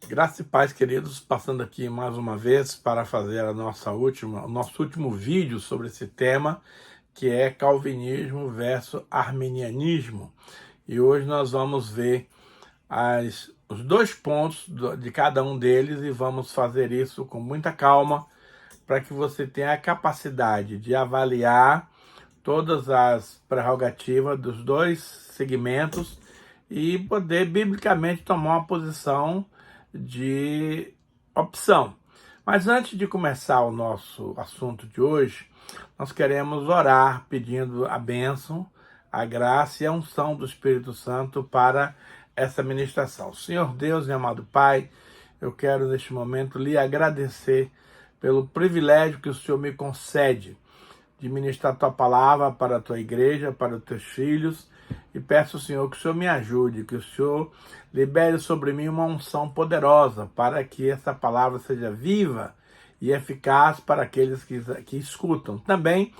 Graça e paz, queridos, passando aqui mais uma vez para fazer o nosso último vídeo sobre esse tema, que é calvinismo versus arminianismo. E hoje nós vamos ver os dois pontos de cada um deles e vamos fazer isso com muita calma para que você tenha a capacidade de avaliar todas as prerrogativas dos dois segmentos e poder biblicamente tomar uma posição de opção. Mas antes de começar o nosso assunto de hoje, nós queremos orar pedindo a bênção, a graça e a unção do Espírito Santo para essa ministração. Senhor Deus e amado Pai, eu quero neste momento lhe agradecer pelo privilégio que o Senhor me concede de ministrar a tua palavra para a tua igreja, para os teus filhos, e peço, Senhor, que o Senhor me ajude, que o Senhor libere sobre mim uma unção poderosa, para que essa palavra seja viva e eficaz para aqueles que escutam. Também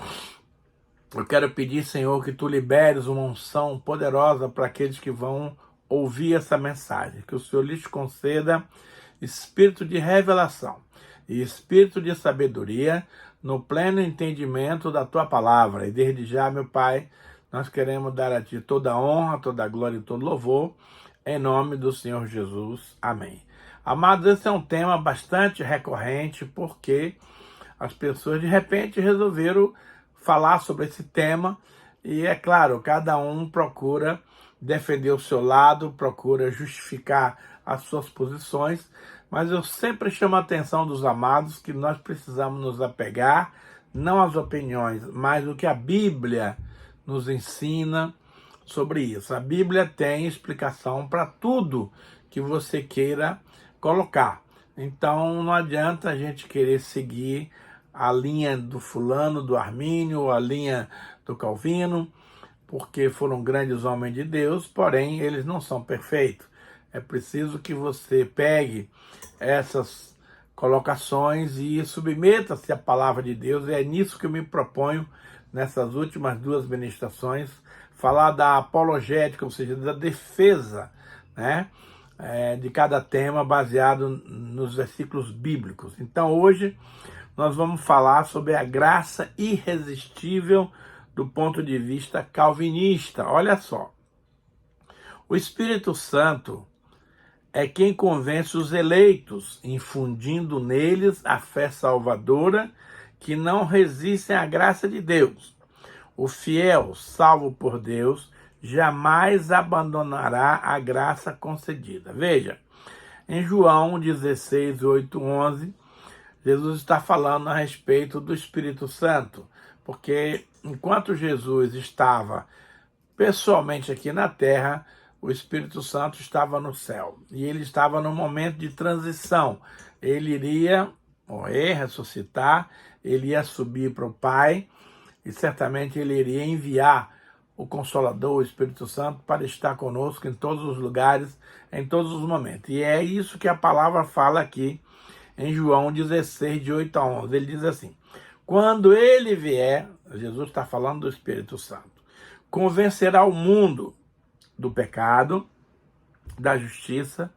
eu quero pedir, Senhor, que tu liberes uma unção poderosa para aqueles que vão ouvir essa mensagem, que o Senhor lhes conceda espírito de revelação e espírito de sabedoria no pleno entendimento da tua palavra. E desde já, meu Pai, nós queremos dar a ti toda a honra, toda a glória e todo louvor, em nome do Senhor Jesus. Amém. Amados, esse é um tema bastante recorrente, porque as pessoas de repente resolveram falar sobre esse tema, e é claro, cada um procura defender o seu lado, procura justificar as suas posições, mas eu sempre chamo a atenção dos amados que nós precisamos nos apegar, não às opiniões, mas o que a Bíblia nos ensina sobre isso. A Bíblia tem explicação para tudo que você queira colocar. Então não adianta a gente querer seguir a linha do fulano, do Armínio, ou a linha do Calvino, porque foram grandes homens de Deus, porém eles não são perfeitos. É preciso que você pegue essas colocações e submeta-se à palavra de Deus. E é nisso que eu me proponho, nessas últimas duas ministrações, falar da apologética, ou seja, da defesa, né, de cada tema baseado nos versículos bíblicos. Então hoje nós vamos falar sobre a graça irresistível do ponto de vista calvinista. Olha só, o Espírito Santo é quem convence os eleitos, infundindo neles a fé salvadora, que não resistem à graça de Deus. O fiel, salvo por Deus, jamais abandonará a graça concedida. Veja, em João 16, 8, 11, Jesus está falando a respeito do Espírito Santo, porque enquanto Jesus estava pessoalmente aqui na terra, o Espírito Santo estava no céu. E ele estava num momento de transição. Ele iria morrer, ressuscitar, ele ia subir para o Pai, e certamente ele iria enviar o Consolador, o Espírito Santo, para estar conosco em todos os lugares, em todos os momentos. E é isso que a palavra fala aqui em João 16, de 8 a 11. Ele diz assim: quando ele vier, Jesus está falando do Espírito Santo, convencerá o mundo do pecado, da justiça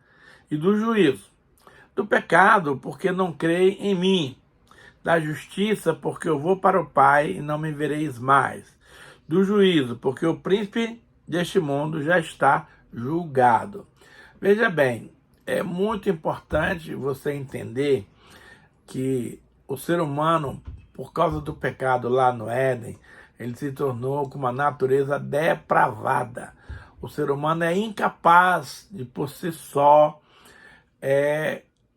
e do juízo. Do pecado, porque não creem em mim. Da justiça, porque eu vou para o Pai e não me vereis mais. Do juízo, porque o príncipe deste mundo já está julgado. Veja bem, é muito importante você entender que o ser humano, por causa do pecado lá no Éden, ele se tornou com uma natureza depravada. O ser humano é incapaz de, por si só,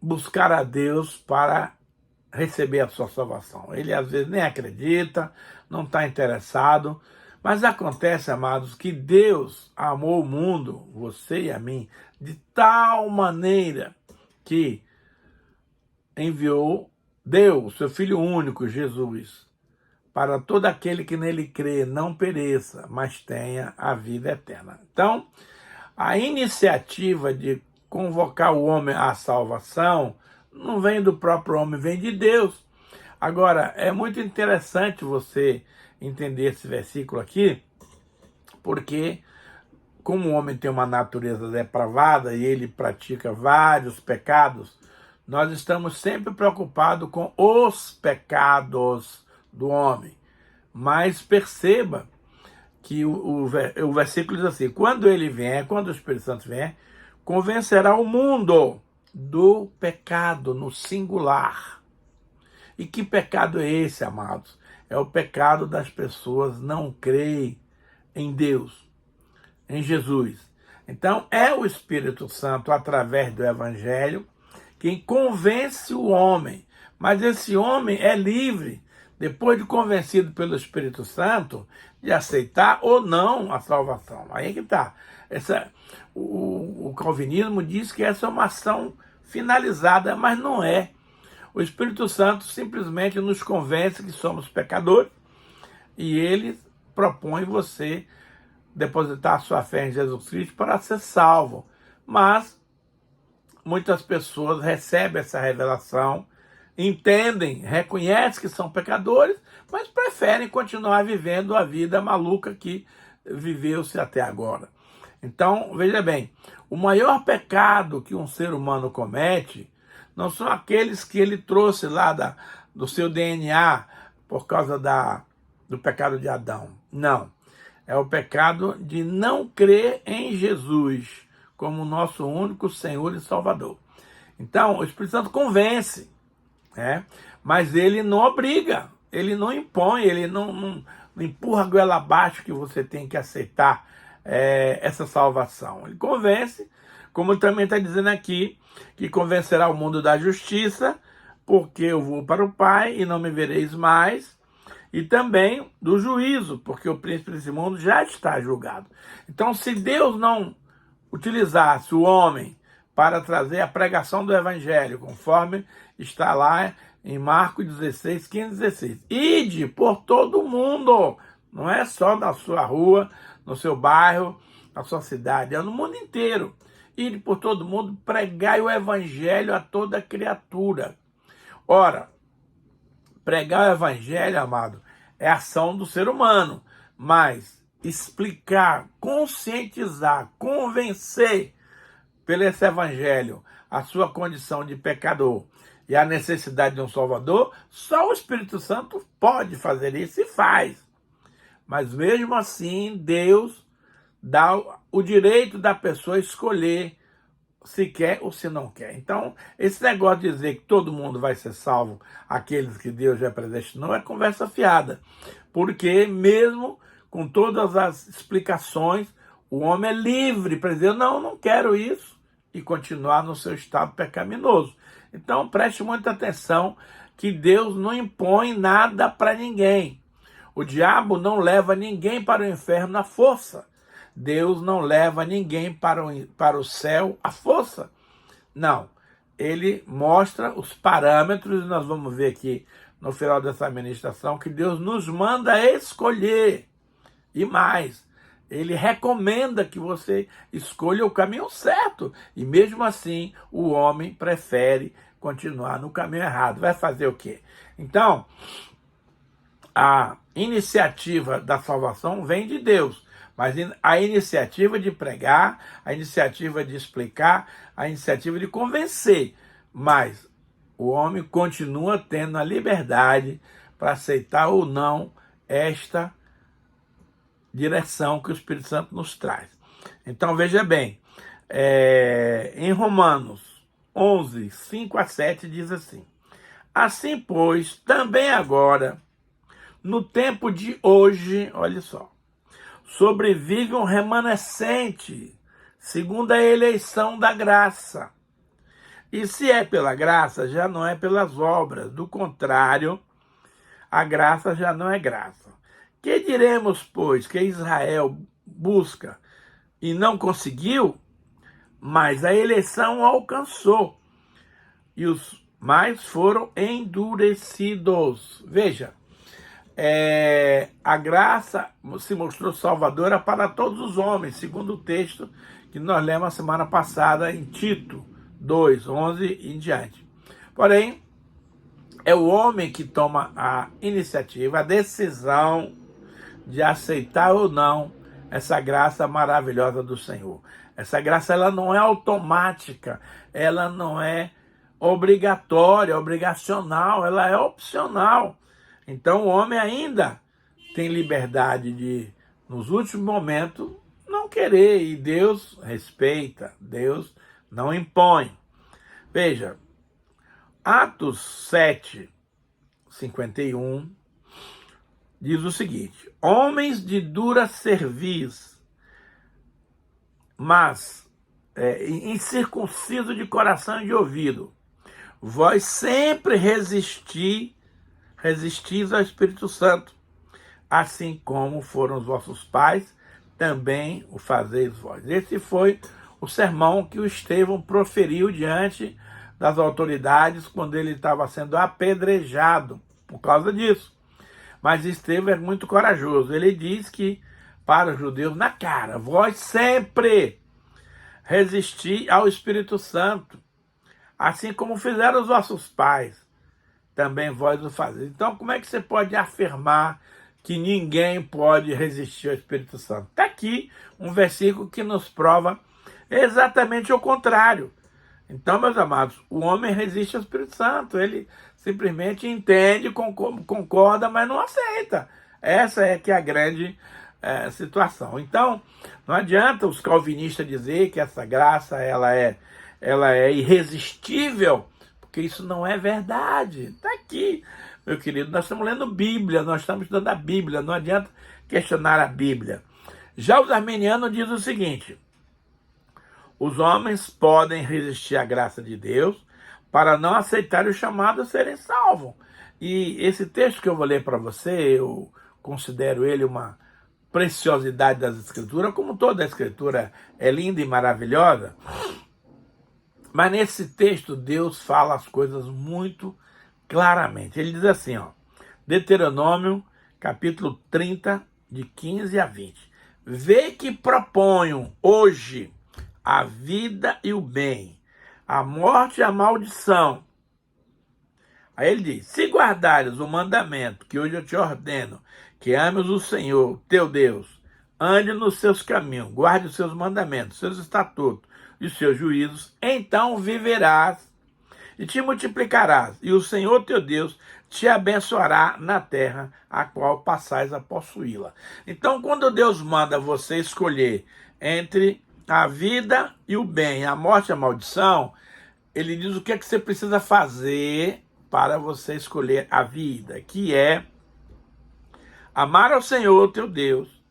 buscar a Deus para receber a sua salvação. Ele, às vezes, nem acredita, não está interessado. Mas acontece, amados, que Deus amou o mundo, você e a mim, de tal maneira que deu o seu Filho único, Jesus, para todo aquele que nele crê, não pereça, mas tenha a vida eterna. Então, a iniciativa de convocar o homem à salvação não vem do próprio homem, vem de Deus. Agora, é muito interessante você entender esse versículo aqui, porque como o homem tem uma natureza depravada e ele pratica vários pecados, nós estamos sempre preocupados com os pecados do homem. Mas perceba que o versículo diz assim: quando ele vier, quando o Espírito Santo vier, convencerá o mundo do pecado no singular. E que pecado é esse, amados? É o pecado das pessoas não crerem em Deus, em Jesus. Então, é o Espírito Santo, através do Evangelho, quem convence o homem. Mas esse homem é livre, depois de convencido pelo Espírito Santo, de aceitar ou não a salvação. Aí é que está. O calvinismo diz que essa é uma ação finalizada, mas não é. O Espírito Santo simplesmente nos convence que somos pecadores e ele propõe você depositar sua fé em Jesus Cristo para ser salvo. Mas muitas pessoas recebem essa revelação, entendem, reconhecem que são pecadores, mas preferem continuar vivendo a vida maluca que viveu-se até agora. Então, veja bem, o maior pecado que um ser humano comete não são aqueles que ele trouxe lá do seu DNA por causa do pecado de Adão. Não. É o pecado de não crer em Jesus como nosso único Senhor e Salvador. Então, o Espírito Santo convence, né? Mas ele não obriga, ele não impõe, ele não empurra a goela abaixo que você tem que aceitar essa salvação. Ele convence, como também está dizendo aqui, que convencerá o mundo da justiça, porque eu vou para o Pai e não me vereis mais, e também do juízo, porque o príncipe desse mundo já está julgado. Então, se Deus não utilizasse o homem para trazer a pregação do Evangelho, conforme está lá em Marcos 16, 15, 16. Ide por todo o mundo, não é só na sua rua, no seu bairro, na sua cidade, é no mundo inteiro. Ide por todo mundo, pregai o Evangelho a toda criatura. Ora, pregar o Evangelho, amado, é ação do ser humano, mas explicar, conscientizar, convencer pelo esse Evangelho a sua condição de pecador e a necessidade de um Salvador, só o Espírito Santo pode fazer isso e faz. Mas mesmo assim, Deus dá o direito da pessoa escolher se quer ou se não quer. Então, esse negócio de dizer que todo mundo vai ser salvo, aqueles que Deus já predestinou, é conversa fiada. Porque mesmo com todas as explicações, o homem é livre para dizer, não quero isso, e continuar no seu estado pecaminoso. Então, preste muita atenção que Deus não impõe nada para ninguém. O diabo não leva ninguém para o inferno à força. Deus não leva ninguém para o céu à força. Não. Ele mostra os parâmetros, e nós vamos ver aqui no final dessa ministração, que Deus nos manda escolher. E mais, ele recomenda que você escolha o caminho certo. E mesmo assim, o homem prefere continuar no caminho errado. Vai fazer o quê? Então, a iniciativa da salvação vem de Deus. Mas a iniciativa de pregar, a iniciativa de explicar, a iniciativa de convencer. Mas o homem continua tendo a liberdade para aceitar ou não esta direção que o Espírito Santo nos traz. Então, veja bem, em Romanos 11, 5 a 7, diz assim: assim, pois, também agora, no tempo de hoje, olha só, sobrevive um remanescente, segundo a eleição da graça. E se é pela graça, já não é pelas obras. Do contrário, a graça já não é graça. Que diremos, pois, que Israel busca e não conseguiu, mas a eleição alcançou, e os mais foram endurecidos. Veja, a graça se mostrou salvadora para todos os homens, segundo o texto que nós lemos a semana passada em Tito 2, 11 e em diante. Porém, é o homem que toma a iniciativa, a decisão de aceitar ou não essa graça maravilhosa do Senhor. Essa graça, ela não é automática, ela não é obrigatória, obrigacional, ela é opcional. Então o homem ainda tem liberdade de, nos últimos momentos, não querer, e Deus respeita, Deus não impõe. Veja, Atos 7:51 diz o seguinte: homens de dura cerviz, mas incircunciso de coração e de ouvido, vós sempre resistis ao Espírito Santo, assim como foram os vossos pais, também o fazeis vós. Esse foi o sermão que o Estevão proferiu diante das autoridades quando ele estava sendo apedrejado por causa disso. Mas Estevão é muito corajoso. Ele diz que, para os judeus, na cara, vós sempre resisti ao Espírito Santo, assim como fizeram os vossos pais, também vós o fazeis. Então, como é que você pode afirmar que ninguém pode resistir ao Espírito Santo? Está aqui um versículo que nos prova exatamente o contrário. Então, meus amados, o homem resiste ao Espírito Santo, ele simplesmente entende, concorda, mas não aceita. Essa é que é a grande situação. Então, não adianta os calvinistas dizer que essa graça ela é irresistível, porque isso não é verdade. Está aqui, meu querido, nós estamos lendo Bíblia, nós estamos estudando a Bíblia, não adianta questionar a Bíblia. Já os arminianos dizem o seguinte: os homens podem resistir à graça de Deus para não aceitar o chamado a serem salvos. E esse texto que eu vou ler para você, eu considero ele uma preciosidade das Escrituras, como toda a Escritura é linda e maravilhosa. Mas nesse texto Deus fala as coisas muito claramente. Ele diz assim, ó, Deuteronômio, capítulo 30, de 15 a 20. Vê que proponho hoje a vida e o bem, a morte e a maldição. Aí ele diz: se guardares o mandamento que hoje eu te ordeno, que ames o Senhor, teu Deus, ande nos seus caminhos, guarde os seus mandamentos, seus estatutos e os seus juízos, então viverás e te multiplicarás, e o Senhor teu Deus te abençoará na terra a qual passais a possuí-la. Então, quando Deus manda você escolher entre a vida e o bem, a morte e a maldição, ele diz o que é que você precisa fazer para você escolher a vida, que é amar ao Senhor teu Deus,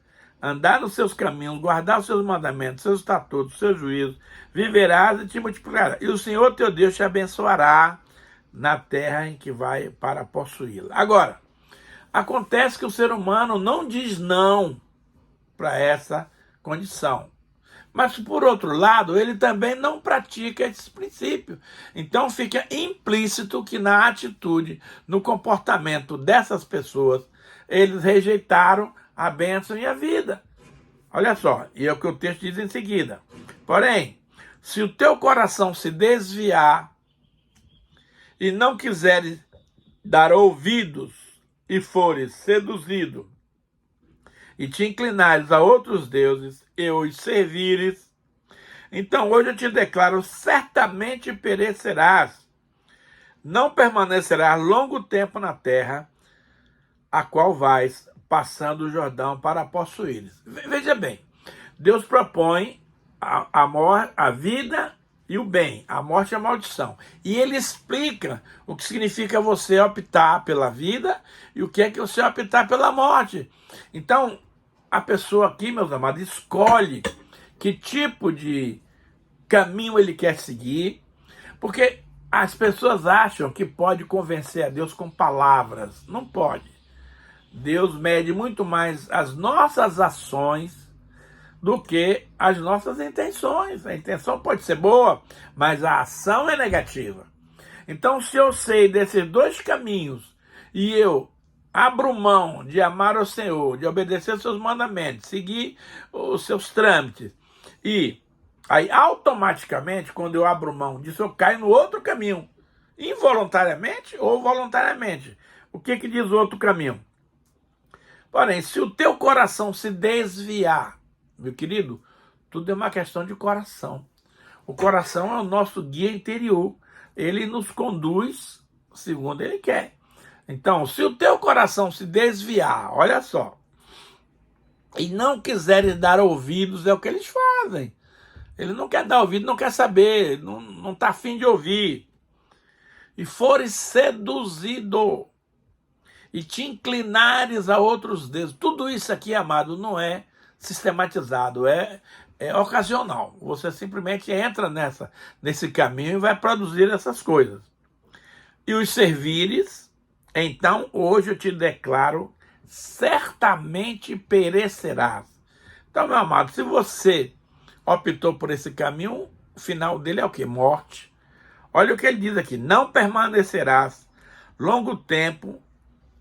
andar nos seus caminhos, guardar os seus mandamentos, seus estatutos, seus juízos, viverás e te multiplicarás. E o Senhor teu Deus te abençoará na terra em que vai para possuí-la. Agora, acontece que o ser humano não diz não para essa condição. Mas, por outro lado, ele também não pratica esse princípio. Então, fica implícito que na atitude, no comportamento dessas pessoas, eles rejeitaram a bênção e a vida. Olha só, e é o que o texto diz em seguida. Porém, se o teu coração se desviar e não quiseres dar ouvidos e fores seduzido e te inclinares a outros deuses e os servires, então hoje eu te declaro, certamente perecerás, não permanecerás longo tempo na terra, a qual vais passando o Jordão para possuíres. Veja bem, Deus propõe a vida e o bem, a morte e a maldição. E ele explica o que significa você optar pela vida e o que é que você optar pela morte. Então, a pessoa aqui, meus amados, escolhe que tipo de caminho ele quer seguir, porque as pessoas acham que pode convencer a Deus com palavras. Não pode. Deus mede muito mais as nossas ações do que as nossas intenções. A intenção pode ser boa, mas a ação é negativa. Então, se eu sei desses dois caminhos e eu abro mão de amar o Senhor, de obedecer os seus mandamentos, seguir os seus trâmites, e aí automaticamente, quando eu abro mão disso, eu caio no outro caminho, involuntariamente ou voluntariamente. O que diz o outro caminho? Porém, se o teu coração se desviar Meu querido, tudo é uma questão de coração. O coração é o nosso guia interior. Ele nos conduz segundo ele quer. Então, se o teu coração se desviar, olha só, e não quiseres dar ouvidos, é o que eles fazem. Ele não quer dar ouvido, não quer saber, não está afim de ouvir. E fores seduzido, e te inclinares a outros deuses. Tudo isso aqui, amado, não é sistematizado, é ocasional. Você simplesmente entra nesse caminho e vai produzir essas coisas. E os servires, então hoje eu te declaro, certamente perecerás. Então, meu amado, se você optou por esse caminho, o final dele é o quê? Morte. Olha o que ele diz aqui: não permanecerás longo tempo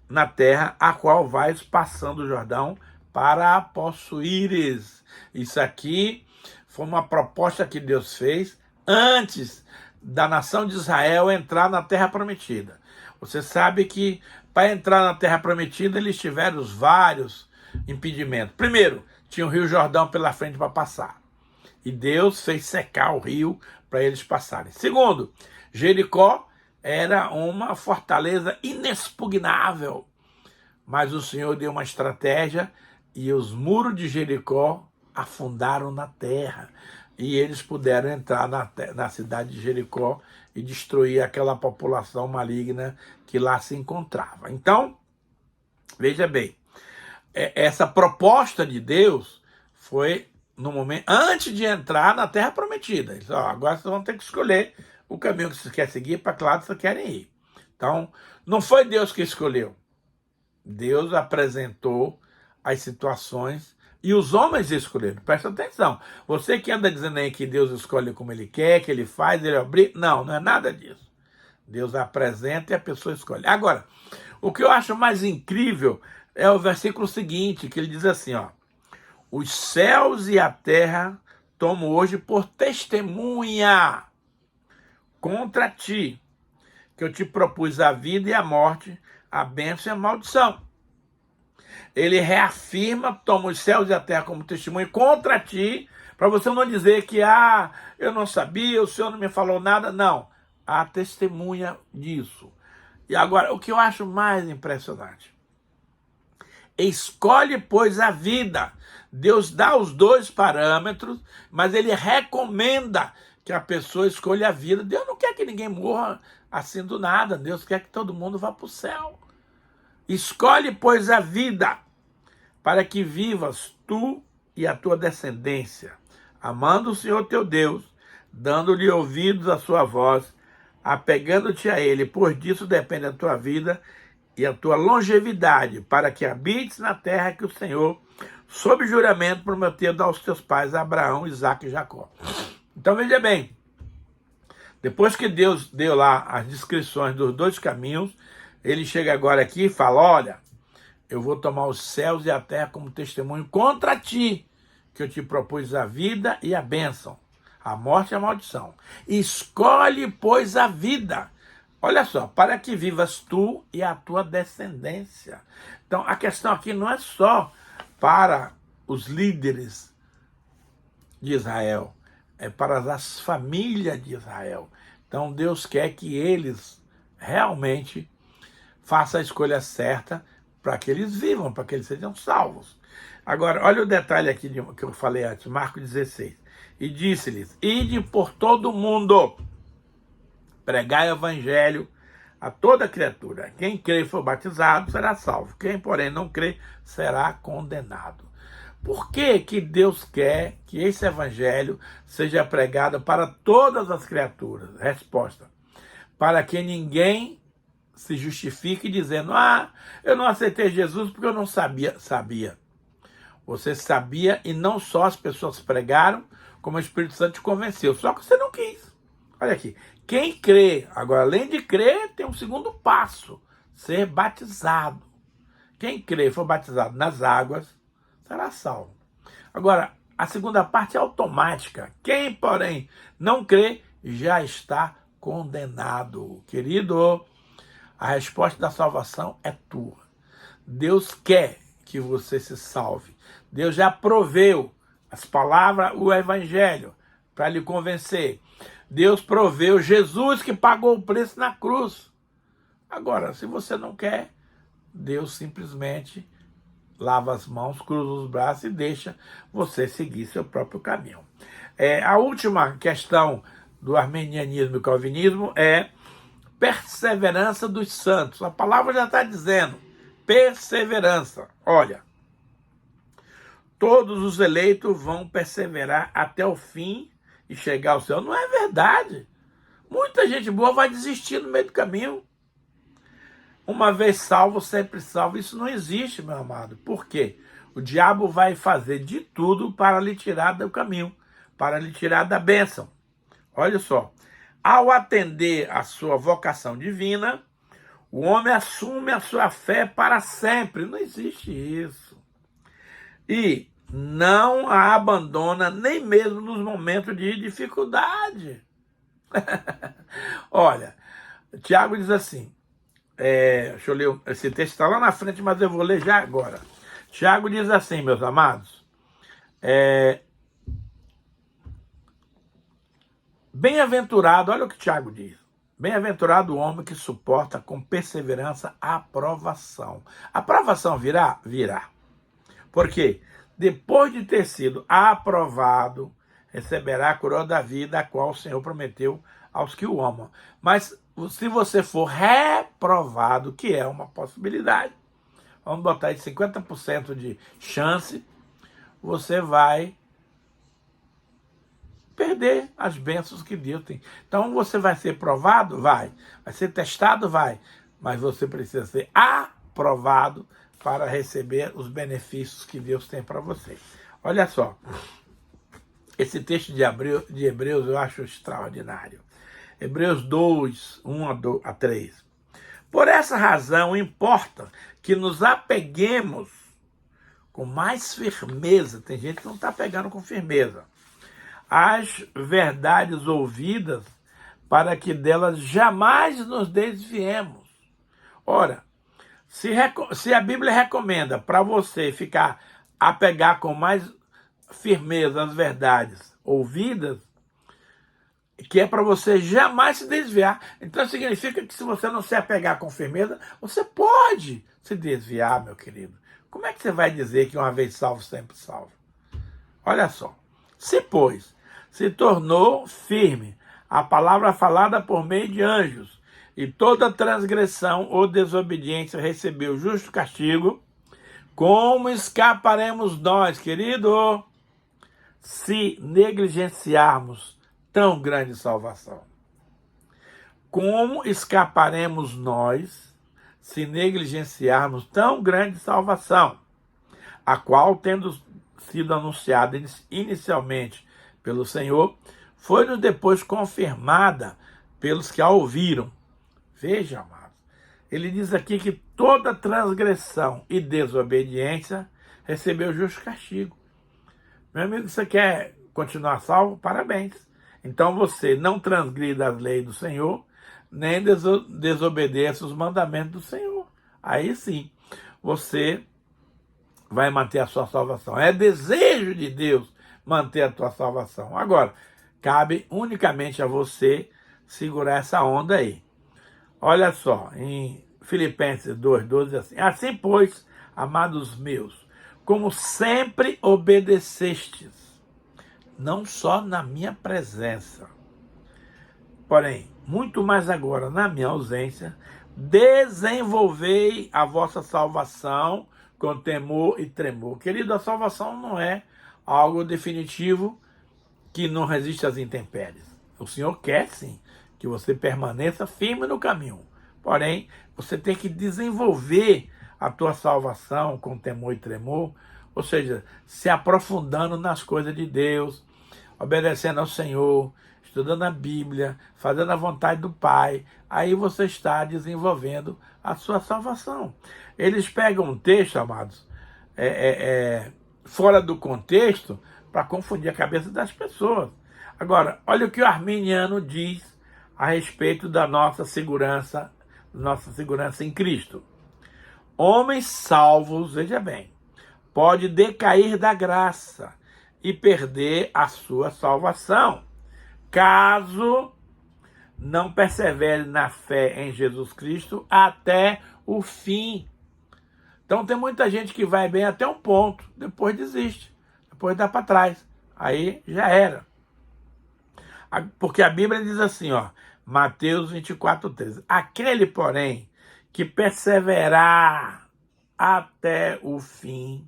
na terra a qual vais passando o Jordão para a possuíres. Isso aqui foi uma proposta que Deus fez antes da nação de Israel entrar na terra prometida. Você sabe que para entrar na terra prometida eles tiveram vários impedimentos. Primeiro, tinha o Rio Jordão pela frente para passar. E Deus fez secar o rio para eles passarem. Segundo, Jericó era uma fortaleza inexpugnável. Mas o Senhor deu uma estratégia e os muros de Jericó afundaram na terra. E eles puderam entrar na cidade de Jericó e destruir aquela população maligna que lá se encontrava. Então, veja bem, essa proposta de Deus foi no momento antes de entrar na terra prometida. Eles, agora vocês vão ter que escolher o caminho que vocês querem seguir, para que lado vocês querem ir. Então, não foi Deus que escolheu. Deus apresentou as situações e os homens escolheram. Presta atenção. Você que anda dizendo aí que Deus escolhe como ele quer, que ele faz, ele obriga. Não, não é nada disso. Deus apresenta e a pessoa escolhe. Agora, o que eu acho mais incrível é o versículo seguinte, que ele diz assim, ó: os céus e a terra tomo hoje por testemunha contra ti, que eu te propus a vida e a morte, a bênção e a maldição. Ele reafirma, toma os céus e a terra como testemunho contra ti, para você não dizer que, eu não sabia, o Senhor não me falou nada. Não, há testemunha disso. E agora, o que eu acho mais impressionante: escolhe, pois, a vida. Deus dá os dois parâmetros, mas ele recomenda que a pessoa escolha a vida. Deus não quer que ninguém morra assim do nada. Deus quer que todo mundo vá para o céu. Escolhe, pois, a vida, para que vivas tu e a tua descendência, amando o Senhor teu Deus, dando-lhe ouvidos à sua voz, apegando-te a ele, pois disso depende a tua vida e a tua longevidade, para que habites na terra que o Senhor, sob juramento, prometeu aos teus pais, Abraão, Isaque e Jacó. Então veja bem, depois que Deus deu lá as descrições dos dois caminhos, ele chega agora aqui e fala: olha, eu vou tomar os céus e a terra como testemunho contra ti, que eu te propus a vida e a bênção, a morte e a maldição. Escolhe, pois, a vida. Olha só, para que vivas tu e a tua descendência. Então, a questão aqui não é só para os líderes de Israel, é para as famílias de Israel. Então, Deus quer que eles realmente façam a escolha certa para que eles vivam, para que eles sejam salvos. Agora, olha o detalhe aqui que eu falei antes, Marcos 16. E disse-lhes: ide por todo o mundo, pregai o evangelho a toda criatura. Quem crê e for batizado será salvo. Quem, porém, não crê será condenado. Por que que Deus quer que esse evangelho seja pregado para todas as criaturas? Resposta: para que ninguém se justifique dizendo: eu não aceitei Jesus porque eu não sabia. Você sabia, e não só as pessoas pregaram, como o Espírito Santo te convenceu. Só que você não quis. Olha aqui. Quem crê, agora, além de crer, tem um segundo passo: ser batizado. Quem crê e for batizado nas águas será salvo. Agora, a segunda parte é automática. Quem, porém, não crê, já está condenado. Querido, a resposta da salvação é tua. Deus quer que você se salve. Deus já proveu as palavras, o evangelho, para lhe convencer. Deus proveu Jesus que pagou o preço na cruz. Agora, se você não quer, Deus simplesmente lava as mãos, cruza os braços e deixa você seguir seu próprio caminho. A última questão do arminianismo e calvinismo é perseverança dos santos. A palavra já está dizendo, perseverança. Olha, todos os eleitos vão perseverar até o fim e chegar ao céu. Não é verdade. Muita gente boa vai desistir no meio do caminho. Uma vez salvo, sempre salvo. Isso não existe, meu amado. Por quê? O diabo vai fazer de tudo para lhe tirar do caminho, para lhe tirar da bênção. Olha só. Ao atender a sua vocação divina, o homem assume a sua fé para sempre. Não existe isso. E não a abandona nem mesmo nos momentos de dificuldade. Olha, Tiago diz assim, deixa eu ler, esse texto está lá na frente, mas eu vou ler já agora. Tiago diz assim, meus amados, bem-aventurado, olha o que Tiago diz, bem-aventurado o homem que suporta com perseverança a aprovação. A aprovação virá? Virá. Por quê? Depois de ter sido aprovado, receberá a coroa da vida, a qual o Senhor prometeu aos que o amam. Mas se você for reprovado, que é uma possibilidade, vamos botar aí 50% de chance, você vai perder as bênçãos que Deus tem. Então você vai ser provado? Vai ser testado? Vai. Mas você precisa ser aprovado para receber os benefícios que Deus tem para você. Olha só, esse texto de Hebreus eu acho extraordinário. Hebreus 2, 1 a 3. Por essa razão, importa que nos apeguemos com mais firmeza, tem gente que não está pegando com firmeza, às verdades ouvidas, para que delas jamais nos desviemos. Ora, se a Bíblia recomenda para você ficar apegar com mais firmeza às verdades ouvidas, que é para você jamais se desviar. Então significa que se você não se apegar com firmeza, você pode se desviar, meu querido. Como é que você vai dizer que uma vez salvo, sempre salvo? Olha só. Se, pois, se tornou firme a palavra falada por meio de anjos, e toda transgressão ou desobediência recebeu justo castigo, como escaparemos nós, querido, se negligenciarmos tão grande salvação? Como escaparemos nós se negligenciarmos tão grande salvação, a qual, tendo sido anunciada inicialmente pelo Senhor, foi-nos depois confirmada pelos que a ouviram? Veja, amados, ele diz aqui que toda transgressão e desobediência recebeu justo castigo. Meu amigo, você quer continuar salvo? Parabéns. Então você não transgrida as leis do Senhor, nem desobedeça os mandamentos do Senhor. Aí sim, você vai manter a sua salvação. É desejo de Deus manter a tua salvação. Agora, cabe unicamente a você segurar essa onda aí. Olha só, em Filipenses 2:12, assim, assim, pois, amados meus, como sempre obedecestes, não só na minha presença, porém, muito mais agora na minha ausência, desenvolvei a vossa salvação com temor e tremor. Querido, a salvação não é algo definitivo que não resiste às intempéries. O Senhor quer, sim, que você permaneça firme no caminho. Porém, você tem que desenvolver a tua salvação com temor e tremor, ou seja, se aprofundando nas coisas de Deus, obedecendo ao Senhor, estudando a Bíblia, fazendo a vontade do Pai. Aí você está desenvolvendo a sua salvação. Eles pegam um texto, amados, fora do contexto, para confundir a cabeça das pessoas. Agora, olha o que o arminiano diz a respeito da nossa segurança em Cristo. Homens salvos, veja bem, pode decair da graça e perder a sua salvação, caso não persevere na fé em Jesus Cristo até o fim. Então tem muita gente que vai bem até um ponto, depois desiste, depois dá para trás, aí já era. Porque a Bíblia diz assim, ó, Mateus 24:13, aquele, porém, que perseverar até o fim,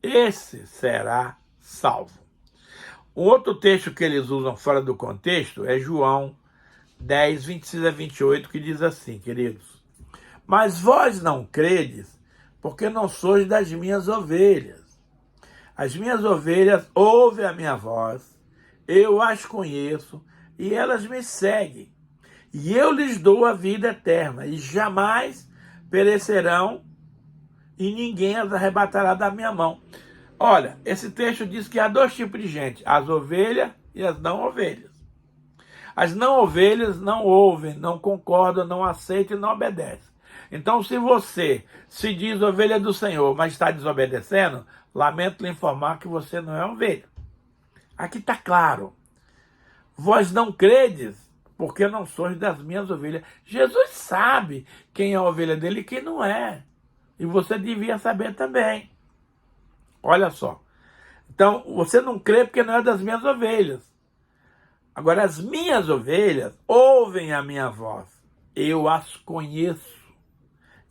esse será salvo. Um outro texto que eles usam fora do contexto é João 10:26-28, que diz assim, queridos, mas vós não credes, porque não sois das minhas ovelhas. As minhas ovelhas ouvem a minha voz, eu as conheço e elas me seguem. E eu lhes dou a vida eterna e jamais perecerão e ninguém as arrebatará da minha mão. Olha, esse texto diz que há dois tipos de gente, as ovelhas e as não ovelhas. As não ovelhas não ouvem, não concordam, não aceitam e não obedecem. Então, se você se diz ovelha do Senhor, mas está desobedecendo, lamento lhe informar que você não é ovelha. Aqui está claro. Vós não credes, porque não sois das minhas ovelhas. Jesus sabe quem é a ovelha dele e quem não é. E você devia saber também. Olha só. Então, você não crê porque não é das minhas ovelhas. Agora, as minhas ovelhas ouvem a minha voz. Eu as conheço.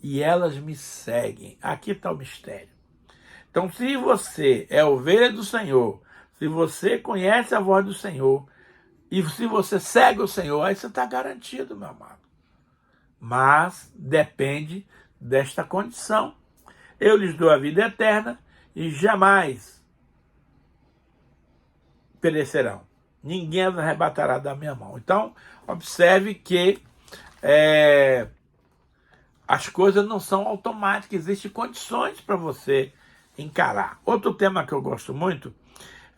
E elas me seguem. Aqui está o mistério. Então, se você é ovelha do Senhor, se você conhece a voz do Senhor, e se você segue o Senhor, aí você está garantido, meu amado. Mas depende desta condição. Eu lhes dou a vida eterna e jamais perecerão. Ninguém as arrebatará da minha mão. Então, observe que as coisas não são automáticas, existem condições para você encarar. Outro tema que eu gosto muito,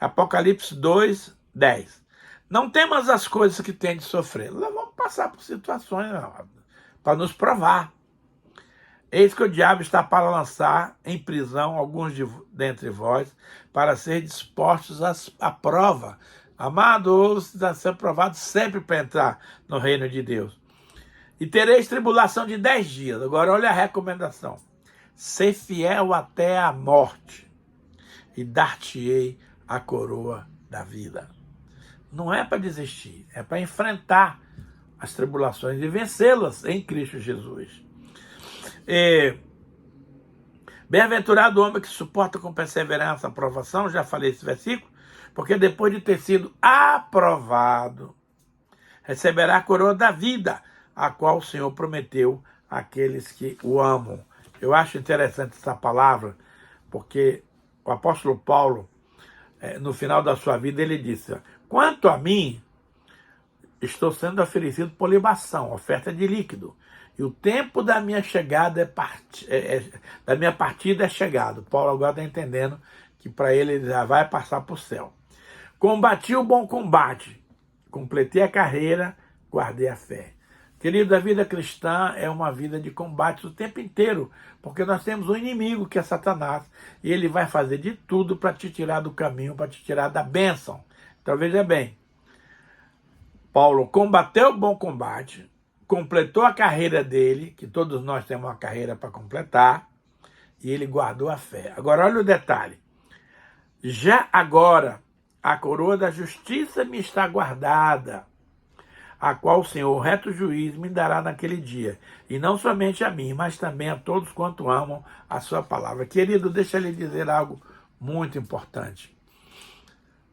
Apocalipse 2:10. Não temas as coisas que tem de sofrer. Nós vamos passar por situações para nos provar. Eis que o diabo está para lançar em prisão alguns dentre vós, para ser dispostos à prova. Amado, você está sendo provado sempre para entrar no reino de Deus. E tereis tribulação de 10 dias. Agora olha a recomendação. Ser fiel até a morte, e dar-te-ei a coroa da vida. Não é para desistir, é para enfrentar as tribulações e vencê-las em Cristo Jesus. Bem-aventurado o homem que suporta com perseverança a aprovação, já falei esse versículo, porque depois de ter sido aprovado, receberá a coroa da vida, a qual o Senhor prometeu àqueles que o amam. Eu acho interessante essa palavra, porque o apóstolo Paulo, no final da sua vida, ele disse, quanto a mim, estou sendo oferecido por libação, oferta de líquido, e o tempo da minha chegada da minha partida é chegado. Paulo agora está entendendo que para ele já vai passar para o céu. Combati o bom combate, completei a carreira, guardei a fé. Querido, a vida cristã é uma vida de combates o tempo inteiro, porque nós temos um inimigo que é Satanás, e ele vai fazer de tudo para te tirar do caminho, para te tirar da bênção. Então veja bem, Paulo combateu o bom combate, completou a carreira dele, que todos nós temos uma carreira para completar, e ele guardou a fé. Agora olha o detalhe, já agora a coroa da justiça me está guardada, a qual o Senhor, reto juiz, me dará naquele dia. E não somente a mim, mas também a todos quanto amam a sua palavra. Querido, deixa eu lhe dizer algo muito importante.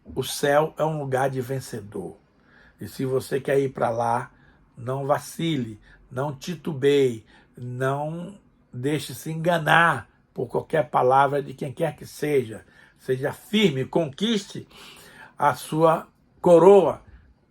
O céu é um lugar de vencedor. E se você quer ir para lá, não vacile, não titubeie, não deixe se enganar por qualquer palavra de quem quer que seja. Seja firme, conquiste a sua coroa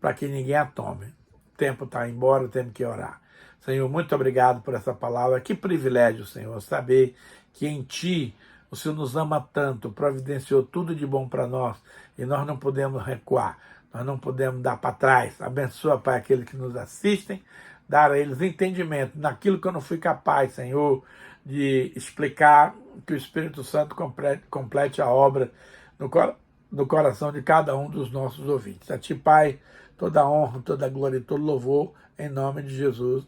para que ninguém a tome. O tempo está embora, temos que orar. Senhor, muito obrigado por essa palavra. Que privilégio, Senhor, saber que em Ti o Senhor nos ama tanto, providenciou tudo de bom para nós e nós não podemos recuar, nós não podemos dar para trás. Abençoa, Pai, aqueles que nos assistem, dar a eles entendimento naquilo que eu não fui capaz, Senhor, de explicar, que o Espírito Santo complete a obra no no coração de cada um dos nossos ouvintes. A Ti, Pai, toda a honra, toda a glória e todo louvor, em nome de Jesus.